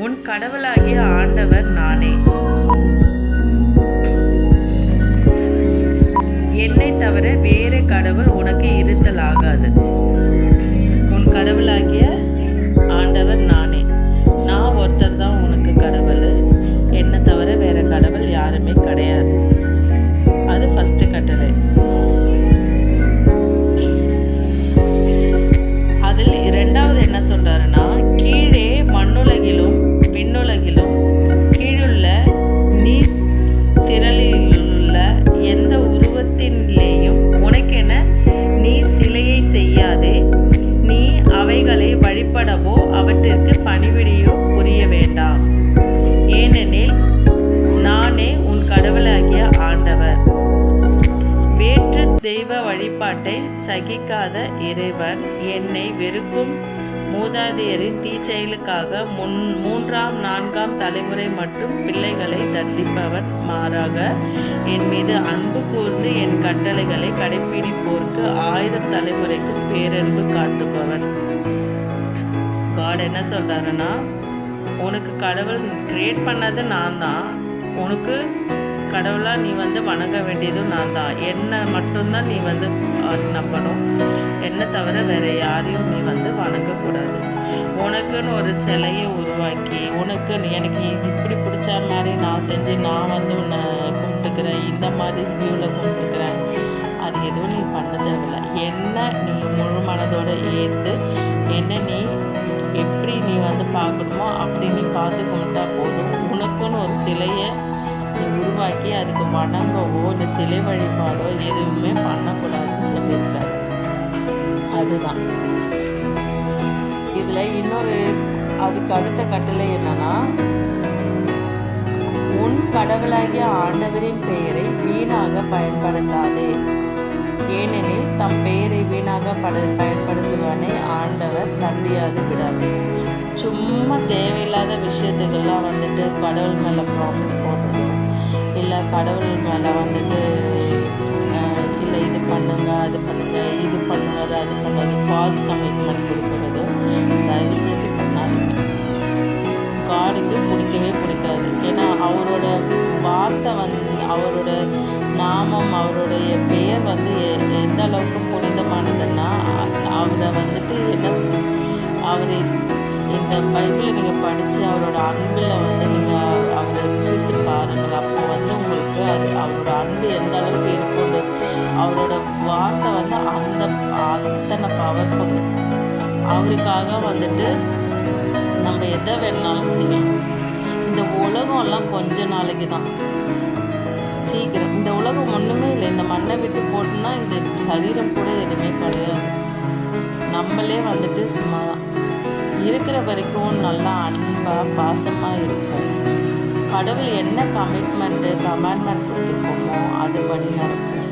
உன் கடவுளாகிய ஆண்டவர் நானே. என்னை தவிர வேறு கடவுள் உனக்கு இருத்தலாகாது. உன் கடவுளாகிய ஆண்டவர் நானே. நான் ஒருத்தர் தான் உனக்கு கடவுள். என்னை தவிர வேறு கடவுள் யாருமே கிடையாது. அது ஃபஸ்ட்டு கட்டளை. அதில் இரண்டாவது என்ன சொல்கிறாருன்னா, கீழே மண்ணுலகிலும் விண்ணுலகிலும் கீழுள்ள நீர் திரளிலுள்ள எந்த உருவத்திலேயும் உனக்கென நீ சிலையை செய்யாதே. நீ அவைகளை வழிபடவோ அவற்றிற்கு பணிவிடையோ புரிய வேண்டாம். ஏனெனில் நானே உன் கடவுளாகிய ஆண்டவர். வேற்று தெய்வ வழிபாட்டை சகிக்காத இறைவன் என்னை வெறுக்கும் மூதாதையரின் தீச்செயலுக்காக 3ஆம் 4ஆம் தலைமுறை மட்டும் பிள்ளைகளை தண்டிப்பவன். மாறாக என் மீது அன்பு கூர்ந்து என் கட்டளைகளை கடைப்பிடிப்போருக்கு 1000 தலைமுறைக்கு பேரன்பு காட்டுபவன். காட் என்ன சொல்கிறாருன்னா, உனக்கு கடவுள் கிரியேட் பண்ணது நான் தான். உனக்கு கடவுளாக நீ வணங்க வேண்டியதும் நான் தான். என்னை மட்டும்தான் நீ நம்பணும். என்னை தவிர வேறு யாரையும் நீ வணங்கக்கூடாது. உனக்குன்னு ஒரு சிலையை உருவாக்கி எனக்கு இப்படி பிடிச்ச மாதிரி நான் செஞ்சு நான் உன்னை கும்பிட்டுக்கிறேன், இந்த மாதிரி வியூவில் கும்பிட்டுக்கிறேன், அது எதுவும் நீ பண்ண தேவையில்லை. என்ன நீ முழு மனதோடு ஏற்று என்ன நீ எப்படி நீ பார்க்கணுமோ அப்படி நீ பார்த்து கும்பிட்டா போதும். உனக்குன்னு ஒரு சிலையை நீ உருவாக்கி அதுக்கு வணங்கவோ இல்லை சிலை வழிபாடோ எதுவுமே பண்ணக்கூடாதுன்னு சொல்லியிருக்காரு. அதுதான் இதில் இன்னொரு அதுக்கு அடுத்த கட்டளை என்னன்னா, உன் கடவுளாகிய ஆண்டவரின் பெயரை வீணாக பயன்படுத்தாதே. ஏனெனில் தம் பெயரை வீணாக பயன்படுத்துவானே ஆண்டவர் தண்டியாது விடாது. சும்மா தேவையில்லாத விஷயத்துக்கெல்லாம் கடவுள் மேலே ப்ராமிஸ் போடுறதோ இல்லை கடவுள் மேலே இல்லை இது பண்ணுங்க அது பண்ணுங்க இது பண்ணுவார் அது பண்ணாது ஃபால்ஸ் கமிட்மெண்ட் கொடுக்குறதோ தயவு செஞ்சு பண்ணாதீங்க. காடுக்கு பிடிக்கவே பிடிக்காது. ஏன்னா அவரோட வார்த்தை அவரோட நாமம் அவருடைய பெயர் எந்த அளவுக்கு புனிதமானதுன்னா, அவரை என்ன அவர் இந்த பைபிளை நீங்கள் படித்து அவரோட அன்பில் நீங்கள் அவரை ருசித்து பாருங்கள். அப்போ உங்களுக்கு அவரோட அன்பு எந்த அளவுக்கு இருக்கும்னு அவரோட வார்த்தை அத்தனை பவர்ஃபுல். அவருக்காக நம்ம எதை வேணாலும் செய்யலாம். இந்த உலகம்லாம் கொஞ்ச நாளைக்கு தான், சீக்கிரம் இந்த உலகம் ஒன்றுமே இல்லை. இந்த மண்ணை விட்டு போட்டுன்னா இந்த சரீரம் கூட எதுவுமே கிடையாது. நம்மளே சும்மா தான் இருக்கிற வரைக்கும் நல்லா அன்பாக பாசமாக இருப்போம். கடவுள் என்ன கமாண்ட்மெண்ட் கொடுத்துருக்கோமோ அதுபடி நடக்கும்.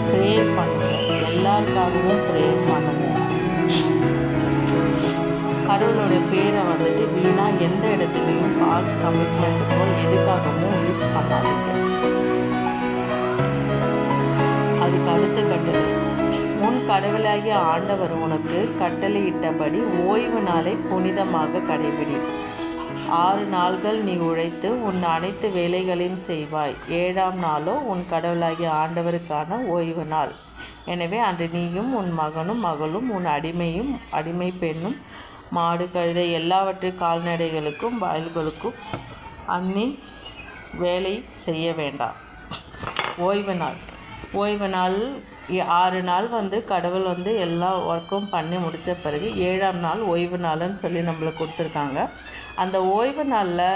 ப்ரேயர் பண்ணுவோம், எல்லாருக்காகவும் ப்ரேயர் பண்ணுவோம். கடவுளோட பேரை வீணாக எந்த இடத்துலையும் ஃபால்ஸ் கமிட்மெண்ட்டுக்கோ எதுக்காகவும் யூஸ் பண்ணாதீங்க. அதுக்கு அடுத்த கட்டளை, உன் கடவுளாகிய ஆண்டவர் உனக்கு கட்டளையிட்டபடி ஓய்வு நாளை புனிதமாக கடைபிடி. 6 நாள்கள் நீ உழைத்து உன் அனைத்து வேலைகளையும் செய்வாய். 7ஆம் நாளோ உன் கடவுளாகிய ஆண்டவருக்கான ஓய்வு நாள். எனவே அன்று நீயும் உன் மகனும் மகளும் உன் அடிமை பெண்ணும் மாடு கழுதை எல்லாவற்றையும் கால்நடைகளுக்கும் வயல்களுக்கும் அன்னி வேலை செய்ய வேண்டாம். ஓய்வு நாள் 6 நாள் கடவுள் எல்லா ஒர்க்கும் பண்ணி முடித்த பிறகு 7ஆம் நாள் ஓய்வு நாள்னு சொல்லி நம்மளுக்கு கொடுத்துருக்காங்க. அந்த ஓய்வு நாளில்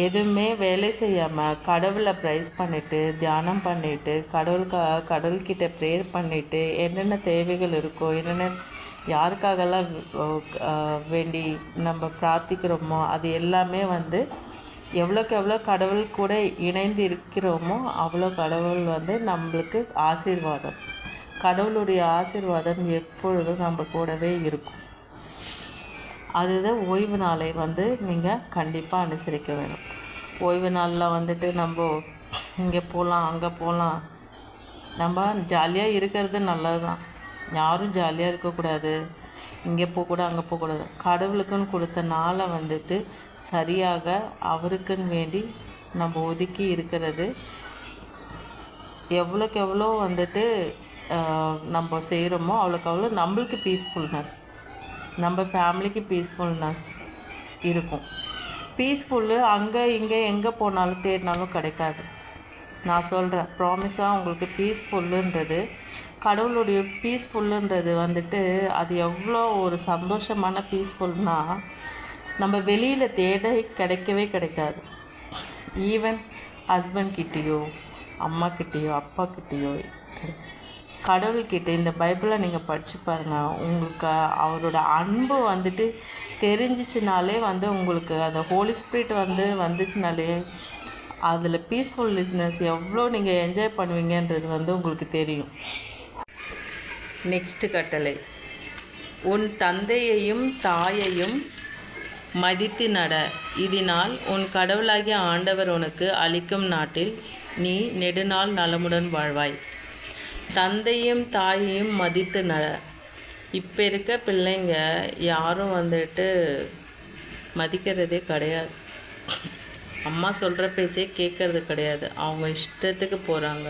எதுவுமே வேலை செய்யாமல் கடவுளை ப்ரைஸ் பண்ணிவிட்டு தியானம் பண்ணிவிட்டு கடவுள்கிட்ட ப்ரேயர் பண்ணிவிட்டு என்னென்ன தேவைகள் இருக்கோ என்னென்ன யாருக்காகலாம் வேண்டி நம்ம பிரார்த்திக்கிறோமோ அது எல்லாமே எவ்வளோக்கு எவ்வளோ கடவுள் கூட இணைந்து இருக்கிறோமோ அவ்வளோ கடவுள் நம்மளுக்கு ஆசீர்வாதம். கடவுளுடைய ஆசீர்வாதம் எப்பொழுதும் நம்ம கூடவே இருக்கும். அதுதான் ஓய்வு நாளை நீங்கள் கண்டிப்பாக அனுசரிக்க வேணும். ஓய்வு நாளில் நம்ம இங்கே போகலாம் அங்கே போகலாம், நம்ம ஜாலியாக இருக்கிறது நல்லது தான். யாரும் ஜாலியாக இருக்கக்கூடாது, இங்கே போகக்கூடாது அங்கே போகக்கூடாது. கடவுளுக்குன்னு கொடுத்த நாளை வந்துட்டு சரியாக அவருக்குன்னு வேண்டி நம்ம ஒதுக்கி இருக்கிறது எவ்வளோக்கு எவ்வளோ வந்துட்டு நம்ம செய்கிறோமோ அவ்வளோக்கு அவ்வளோ நம்மளுக்கு பீஸ்ஃபுல்னஸ், நம்ம ஃபேமிலிக்கு பீஸ்ஃபுல்னஸ் இருக்கும். பீஸ்ஃபுல்லு அங்கே இங்கே எங்கே போனாலும் தேடினாலும் கிடைக்காது. நான் சொல்கிறேன், ப்ராமிஸாக உங்களுக்கு பீஸ்ஃபுல்லுன்றது, கடவுளுடைய பீஸ்ஃபுல்லுன்றது வந்துட்டு அது எவ்வளோ ஒரு சந்தோஷமான பீஸ்ஃபுல்னால் நம்ம வெளியில் தேட கிடைக்கவே கிடைக்காது. ஈவன் ஹஸ்பண்ட்கிட்டேயோ அம்மாக்கிட்டேயோ அப்பாக்கிட்டேயோ கடவுள்கிட்ட இந்த பைபிளை நீங்கள் படித்து பாருங்கள். உங்களுக்கு அவரோட அன்பு வந்துட்டு தெரிஞ்சிச்சினாலே வந்து உங்களுக்கு அந்த ஹோலி ஸ்பிரிட் வந்துச்சுனாலே அதில் பீஸ்ஃபுல்னஸ் எவ்வளோ நீங்கள் என்ஜாய் பண்ணுவீங்கன்றது உங்களுக்கு தெரியும். நெக்ஸ்ட்டு கட்டளை, உன் தந்தையையும் தாயையும் மதித்து நட, இதனால் உன் கடவுளாகிய ஆண்டவர் உனக்கு அளிக்கும் நாட்டில் நீ நெடுநாள் நலமுடன் வாழ்வாய். தந்தையும் தாயையும் மதித்து நட. இப்போ இருக்க பிள்ளைங்க யாரும் வந்துட்டு மதிக்கிறதே கிடையாது. அம்மா சொல்கிற பேச்சே கேட்குறது கிடையாது. அவங்க இஷ்டத்துக்கு போகிறாங்க.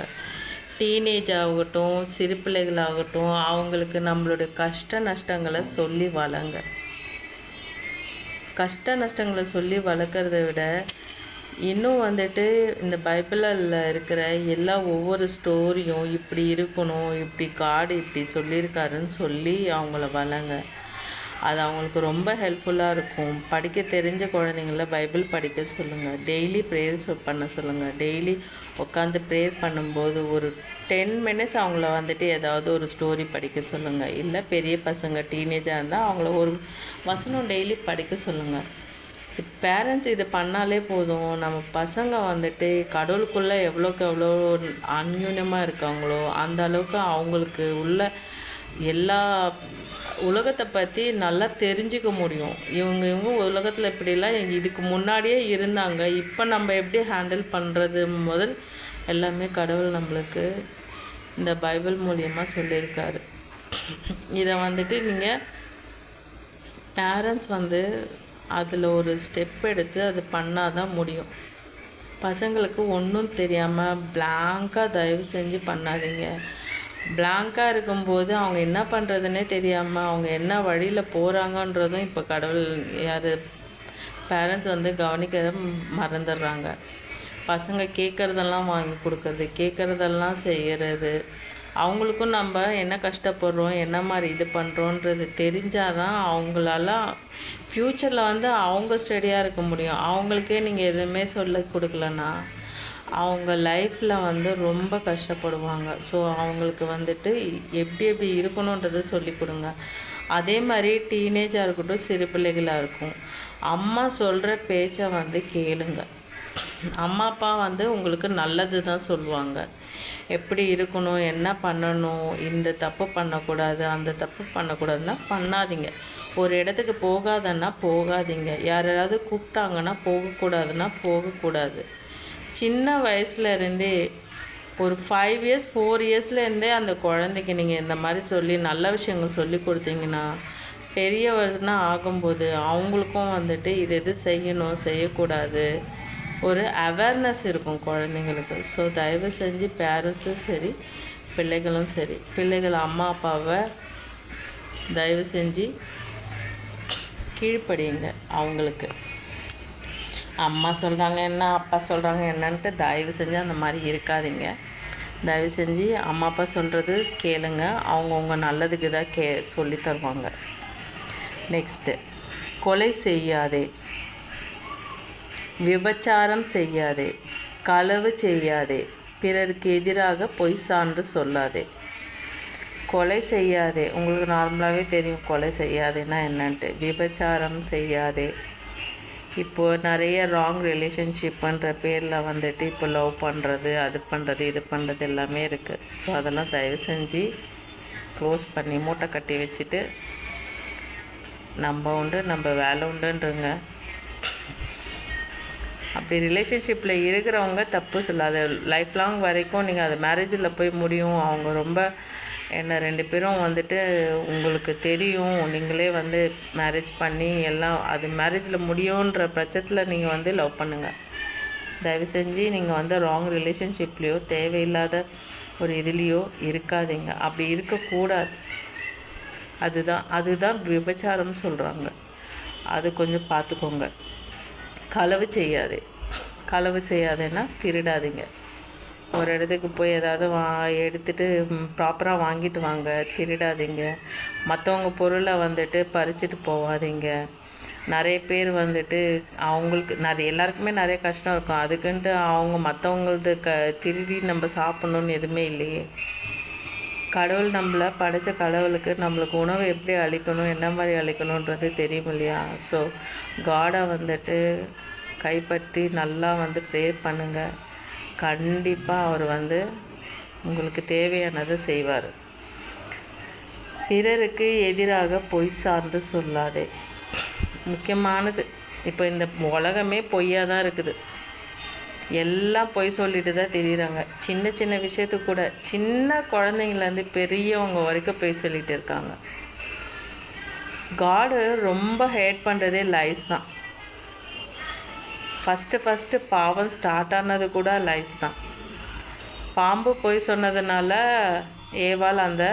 டீனேஜ் ஆகட்டும், சிறு பிள்ளைகளாகட்டும், அவங்களுக்கு நம்மளுடைய கஷ்ட நஷ்டங்களை சொல்லி வளங்க. கஷ்ட நஷ்டங்களை சொல்லி வளர்க்குறத விட இன்னும் வந்துட்டு இந்த பைபிளில் இருக்கிற ஒவ்வொரு ஸ்டோரியும் இப்படி இருக்கணும், இப்படி காடு இப்படி சொல்லியிருக்காருன்னு சொல்லி அவங்கள வளங்க. அது அவங்களுக்கு ரொம்ப ஹெல்ப்ஃபுல்லாக இருக்கும். படிக்க தெரிஞ்ச குழந்தைங்கள பைபிள் படிக்க சொல்லுங்கள். டெய்லி ப்ரேயர்ஸ் பண்ண சொல்லுங்கள். டெய்லி உட்காந்து ப்ரேயர் பண்ணும்போது ஒரு 10 மினிட்ஸ் அவங்கள வந்துட்டு ஏதாவது ஒரு ஸ்டோரி படிக்க சொல்லுங்கள். இல்லை பெரிய பசங்க டீனேஜாக இருந்தால் அவங்கள ஒரு வசனம் டெய்லி படிக்க சொல்லுங்கள். பேரண்ட்ஸ் இது பண்ணாலே போதும். நம்ம பசங்க வந்துட்டு கடவுளுக்குள்ளே எவ்வளோக்கு எவ்வளோ அந்யூன்யமாக இருக்காங்களோ அந்த அளவுக்கு அவங்களுக்கு உள்ள எல்லா உலகத்தை பற்றி நல்லா தெரிஞ்சிக்க முடியும். இவங்க உலகத்தில் இப்படிலாம் இதுக்கு முன்னாடியே இருந்தாங்க, இப்போ நம்ம எப்படி ஹேண்டில் பண்ணுறது முதல் எல்லாமே கடவுள் நம்மளுக்கு இந்த பைபிள் மூலியமாக சொல்லியிருக்காரு. இதை வந்துட்டு நீங்கள் பேரண்ட்ஸ் அதில் ஒரு ஸ்டெப் எடுத்து அது பண்ணால் தான் முடியும். பசங்களுக்கு ஒன்றும் தெரியாமல் பிளாங்காக தயவு செஞ்சு பண்ணாதீங்க. பிளாங்காக இருக்கும்போது அவங்க என்ன பண்ணுறதுனே தெரியாமல் அவங்க என்ன வழியில் போகிறாங்கன்றதும் இப்போ கடவுள் பேரண்ட்ஸ் கவனிக்க மறந்துடுறாங்க. பசங்க கேட்குறதெல்லாம் வாங்கி கொடுக்கறது, கேட்குறதெல்லாம் செய்கிறது. அவங்களுக்கும் நம்ம என்ன கஷ்டப்படுறோம், என்ன மாதிரி இது பண்ணுறோன்றது தெரிஞ்சால் தான் அவங்களால ஃப்யூச்சரில் அவங்க ஸ்டடியாக இருக்க முடியும். அவங்களுக்கே நீங்கள் எதுவுமே சொல்ல கொடுக்கலன்னா அவங்க லைஃப்பில் ரொம்ப கஷ்டப்படுவாங்க. ஸோ அவங்களுக்கு எப்படி எப்படி இருக்கணுன்றதை சொல்லி கொடுங்க. அதே மாதிரி டீனேஜாக இருக்கட்டும், சிறு பிள்ளைகளாக இருக்கும், அம்மா சொல்கிற பேச்சை கேளுங்க. அம்மா அப்பா உங்களுக்கு நல்லது தான் சொல்லுவாங்க. எப்படி இருக்கணும், என்ன பண்ணணும், இந்த தப்பு பண்ணக்கூடாது, அந்த தப்பு பண்ணக்கூடாதுன்னா பண்ணாதீங்க. ஒரு இடத்துக்கு போகாதன்னா போகாதீங்க. யாராவது கூப்பிட்டாங்கன்னா போகக்கூடாதுன்னா போகக்கூடாது. சின்ன வயசுலேருந்தே ஒரு 5 இயர்ஸ் 4 இயர்ஸ்லேருந்தே அந்த குழந்தைக்கு நீங்கள் இந்த மாதிரி சொல்லி நல்ல விஷயங்கள் சொல்லி கொடுத்தீங்கன்னா பெரியவர்னா ஆகும்போது அவங்களுக்கும் இது எது செய்யணும் செய்யக்கூடாது ஒரு அவேர்னஸ் இருக்கும் குழந்தைங்களுக்கு. ஸோ தயவு செஞ்சு பேரண்ட்ஸும் சரி பிள்ளைகளும் சரி, பிள்ளைகள் அம்மா அப்பாவை தயவு செஞ்சு கீழ்ப்படியுங்க. அவங்களுக்கு அம்மா சொல்கிறாங்க என்ன, அப்பா சொல்கிறாங்க என்னன்ட்டு தயவு செஞ்சு அந்த மாதிரி இருக்காதீங்க. தயவு செஞ்சு அம்மா அப்பா சொல்கிறது கேளுங்க. அவங்கவுங்க நல்லதுக்கு தான் சொல்லி தருவாங்க. நெக்ஸ்ட்டு, கொலை செய்யாதே, விபச்சாரம் செய்யாதே, களவு செய்யாதே, பிறருக்கு எதிராக பொய் சான்று சொல்லாதே. கொலை செய்யாதே, உங்களுக்கு நார்மலாகவே தெரியும் கொலை செய்யாதேன்னா என்னன்ட்டு. விபச்சாரம் செய்யாதே. இப்போது நிறைய ராங் ரிலேஷன்ஷிப்புன்ற பேரில் இப்போ லவ் பண்ணுறது, அது பண்ணுறது, இது பண்ணுறது எல்லாமே இருக்குது. ஸோ அதெல்லாம் தயவு செஞ்சு க்ளோஸ் பண்ணி மூட்டை கட்டி வச்சுட்டு நம்ம உண்டு நம்ம வேலை உண்டுன்றங்க. அப்படி ரிலேஷன்ஷிப்பில் இருக்கிறவங்க தப்பு சொல்லாது. லைஃப் லாங் வரைக்கும் நீங்கள் அது மேரேஜில் போய் முடியும். அவங்க ரொம்ப என்ன 2 பேரும் வந்துட்டு உங்களுக்கு தெரியும், நீங்களே வந்து மேரேஜ் பண்ணி எல்லாம் அது மேரேஜில் முடியுன்ற பட்சத்தில் நீங்கள் வந்து லவ் பண்ணுங்கள். தயவு செஞ்சு நீங்கள் வந்து ராங் ரிலேஷன்ஷிப்லேயோ தேவையில்லாத ஒரு இதுலேயோ இருக்காதீங்க. அப்படி இருக்கக்கூடாது. அதுதான் விபச்சாரம்னு சொல்கிறாங்க. அது கொஞ்சம் பார்த்துக்கோங்க. களவு செய்யாதேன்னா திருடாதீங்க. ஒரு இடத்துக்கு போய் ஏதாவது எடுத்துகிட்டு ப்ராப்பராக வாங்கிட்டு வாங்க. திருடாதீங்க. மற்றவங்க பொருளை வந்துட்டு பறிச்சுட்டு போகாதீங்க. நிறைய பேர் வந்துட்டு அவங்களுக்கு எல்லாருக்குமே நிறைய கஷ்டம் இருக்கும். அதுக்குன்ட்டு அவங்க மற்றவங்களது திருடி நம்ம சாப்பிட்ணுன்னு எதுவுமே இல்லையே. கடவுள் நம்மளை படைத்த கடவுளுக்கு நம்மளுக்கு உணவு எப்படி அளிக்கணும், என்ன மாதிரி அளிக்கணுன்றது தெரியும் இல்லையா? ஸோ காடை வந்துட்டு கைப்பற்றி நல்லா வந்து ப்ரேயர் பண்ணுங்கள். கண்டிப்பாக அவர் வந்து உங்களுக்கு தேவையானதை செய்வார். பிறருக்கு எதிராக பொய் சார்ந்து சொல்லாதே. முக்கியமானது. இப்போ இந்த உலகமே பொய்யாக தான் இருக்குது. எல்லாம் பொய் சொல்லிட்டு தான் தெரியுறாங்க. சின்ன சின்ன விஷயத்துக்கு கூட சின்ன குழந்தைங்கலேருந்து பெரியவங்க வரைக்கும் பொய் சொல்லிகிட்டு இருக்காங்க. காடு ரொம்ப ஹேட் பண்ணுறதே லைஸ் தான். ஃபஸ்ட்டு பாவம் ஸ்டார்ட் ஆனது கூட லைஸ் தான். பாம்பு பொய் சொன்னதுனால ஏவாள் அந்த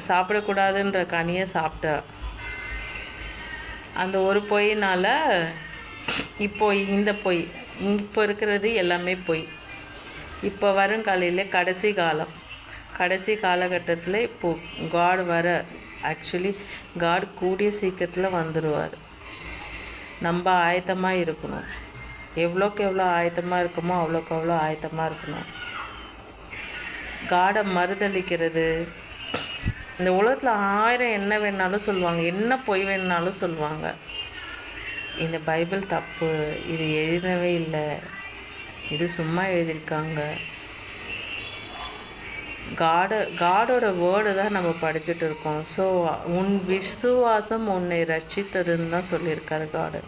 சாப்பிடக்கூடாதுன்ற கனியை சாப்பிட்டா. அந்த ஒரு பொய்னால் இப்போ இருக்கிறது எல்லாமே பொய். இப்போ வரும் காலையில் கடைசி காலகட்டத்தில் இப்போது ஆக்சுவலி காட் கூடிய சீக்கிரத்தில் வந்துடுவார். நம்ம ஆயத்தமாக இருக்கணும். எவ்வளோக்கு எவ்வளோ ஆயத்தமாக இருக்குமோ அவ்வளோக்கு அவ்வளோ ஆயத்தமாக இருக்கணும். காடை மறுதளிக்கிறது, இந்த உலகத்தில் 1000 என்ன வேணாலும் சொல்லுவாங்க, என்ன பொய் வேணுனாலும் சொல்லுவாங்க. இந்த பைபிள் தப்பு, இது எழுதவே இல்லை, இது சும்மா எழுதியிருக்காங்க. காடோட வேர்டு தான் நம்ம படிச்சுட்டு இருக்கோம். ஸோ உன் விசுவாசம் உன்னை ரட்சித்ததுன்னு தான் சொல்லியிருக்காரு காடு.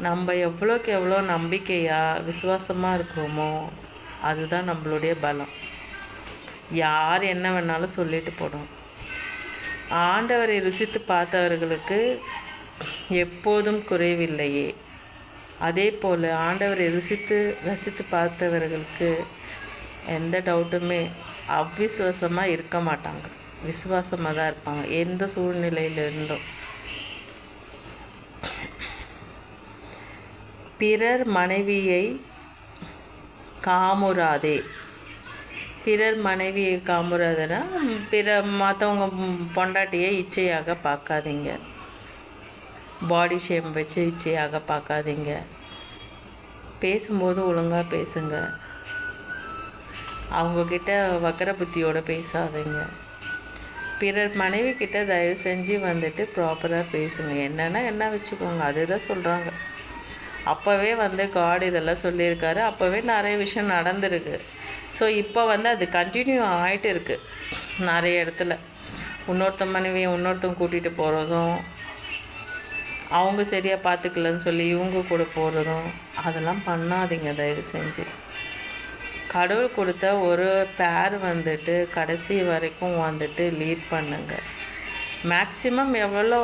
நம்ம எவ்வளோக்கு எவ்வளோ நம்பிக்கையாக விசுவாசமாக இருக்கிறோமோ அதுதான் நம்மளுடைய பலம். யார் என்ன வேணாலும் சொல்லிட்டு போடும். ஆண்டவரை ருசித்து பார்த்தவர்களுக்கு எப்போதும் குறைவில்லையே. அதே போல் ஆண்டவரை ரசித்து பார்த்தவர்களுக்கு எந்த டவுட்டுமே அவ்விசுவாசமாக இருக்க மாட்டாங்க. விசுவாசமாக தான் இருப்பாங்க எந்த சூழ்நிலையிலிருந்தும். பிறர் மனைவியை காமுறாதே. மற்றவங்க பொண்டாட்டியை இச்சையாக பார்க்காதீங்க. பாடி ஷேம் வச்சு இச்சையாக பார்க்காதீங்க. பேசும்போது ஒழுங்காக பேசுங்க. அவங்கக்கிட்ட வக்கர புத்தியோடு பேசாதீங்க. பிறர் மனைவி கிட்ட தயவு செஞ்சு வந்துட்டு ப்ராப்பராக பேசுங்க. என்ன வச்சுக்கோங்க. அதுதான் சொல்கிறாங்க. அப்போவே வந்து காட் இதெல்லாம் சொல்லியிருக்காரு. அப்போவே நிறைய விஷயம் நடந்திருக்கு. ஸோ இப்போ வந்து அது கண்டினியூ ஆகிட்டு இருக்குது. நிறைய இடத்துல இன்னொருத்த மனைவியை இன்னொருத்தவங்க கூட்டிகிட்டு போகிறதும், அவங்க சரியாக பார்த்துக்கலன்னு சொல்லி இவங்க கூட போகிறதும், அதெல்லாம் பண்ணாதீங்க தயவு செஞ்சு. கடவுள் கொடுத்த ஒரு பேர் வந்துட்டு கடைசி வரைக்கும் வந்துட்டு லீட் பண்ணுங்க. மேக்ஸிமம் எவ்வளோ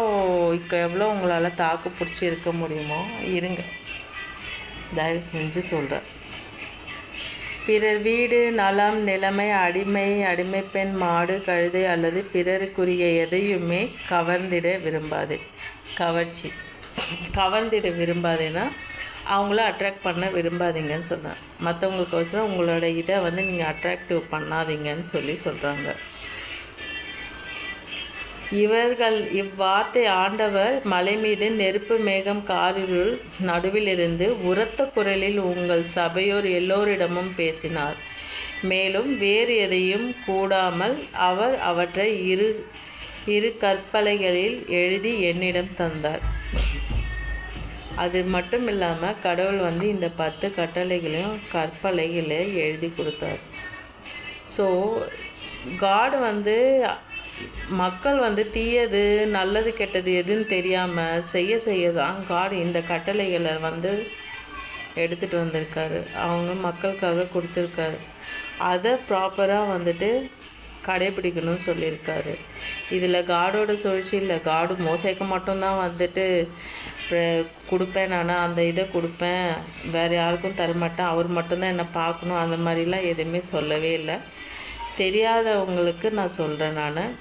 உங்களால் தாக்கு பிடிச்சி இருக்க முடியுமோ இருங்க. தயவு செஞ்சு சொல்கிறேன். பிறர் வீடு, நலம், நிலைமை, அடிமைப்பெண், மாடு, கழுதை அல்லது பிறருக்குரிய எதையுமே கவர்ந்திட விரும்பாதேன்னா அவங்கள அட்ராக்ட் பண்ண விரும்பாதீங்கன்னு சொன்னேன். மற்றவங்களுக்கோசரம் உங்களோட இதை வந்து நீங்கள் அட்ராக்டிவ் பண்ணாதீங்கன்னு சொல்கிறாங்க. இவ்வார்த்தை ஆண்டவர் மலை மீது நெருப்பு மேகம் காரிருள் நடுவிலிருந்து உரத்த குரலில் உங்கள் சபையோர் எல்லோரிடமும் பேசினார். மேலும் வேறு எதையும் கூடாமல் அவர் அவற்றை இரு கற்பலகைகளில் எழுதி என்னிடம் தந்தார். அது மட்டும் இல்லாமல் கடவுள் வந்து இந்த 10 கட்டளைகளையும் கற்பலகையில் எழுதி கொடுத்தார். ஸோ காட் வந்து மக்கள் வந்து தீயது நல்லது கெட்டது எதுன்னு தெரியாமல் செய்ய தான் காட் இந்த கட்டளைகளை வந்து எடுத்துகிட்டு வந்திருக்காரு, அவங்க மக்களுக்காக கொடுத்துருக்காரு. அதை ப்ராப்பராக வந்துட்டு கடைப்பிடிக்கணும்னு சொல்லியிருக்காரு. இதில் காடோட சுழற்சி இல்லை. காடு மோசைக்கு மட்டும்தான் வந்துட்டு கொடுப்பேன், நான் அந்த இதை கொடுப்பேன், வேறு யாருக்கும் தரமாட்டேன், அவர் மட்டும்தான் என்னை பார்க்கணும், அந்த மாதிரிலாம் எதுவுமே சொல்லவே இல்லை. தெரியாதவங்களுக்கு நான் சொல்கிறேன். நான்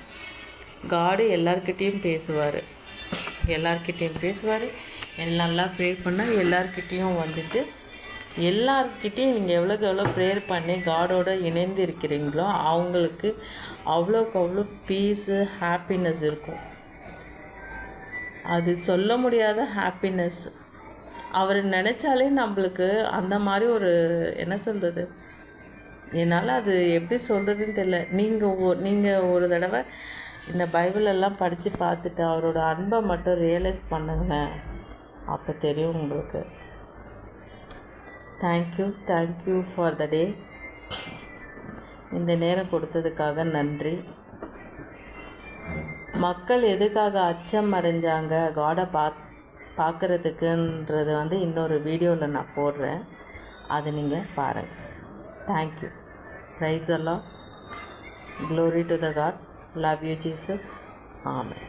காடு எல்லார்கிட்டேயும் பேசுவார், நல்லா ப்ரே பண்ணால் எல்லார்கிட்டேயும் வந்துட்டு எல்லார்கிட்டையும் நீங்கள் எவ்வளோக்கு எவ்வளோ ப்ரேயர் பண்ணி காடோடு இணைந்து இருக்கிறீங்களோ அவங்களுக்கு அவ்வளோக்கு அவ்வளோ பீஸு, ஹாப்பினஸ் இருக்கும். அது சொல்ல முடியாத ஹாப்பினஸ். அவர் நினச்சாலே நம்மளுக்கு அந்த மாதிரி ஒரு என்ன சொல்கிறது, என்னால் அது எப்படி சொல்கிறதுன்னு தெரியல. நீங்கள் ஒரு தடவை இந்த பைபிளெல்லாம் படித்து பார்த்துட்டு அவரோட அன்பை மட்டும் ரியலைஸ் பண்ணுங்க, அப்போ தெரியும் உங்களுக்கு. தேங்க்யூ ஃபார் த டே. இந்த நேரம் கொடுத்ததுக்காக நன்றி. மக்கள் எதுக்காக அச்சம் அடைஞ்சாங்க காடை பார்க்குறதுக்குன்றது இன்னொரு வீடியோவில் நான் போடுறேன், அதை நீங்கள் பாருங்கள். Thank you. Praise the Lord. Glory to the God. Love you Jesus. Amen.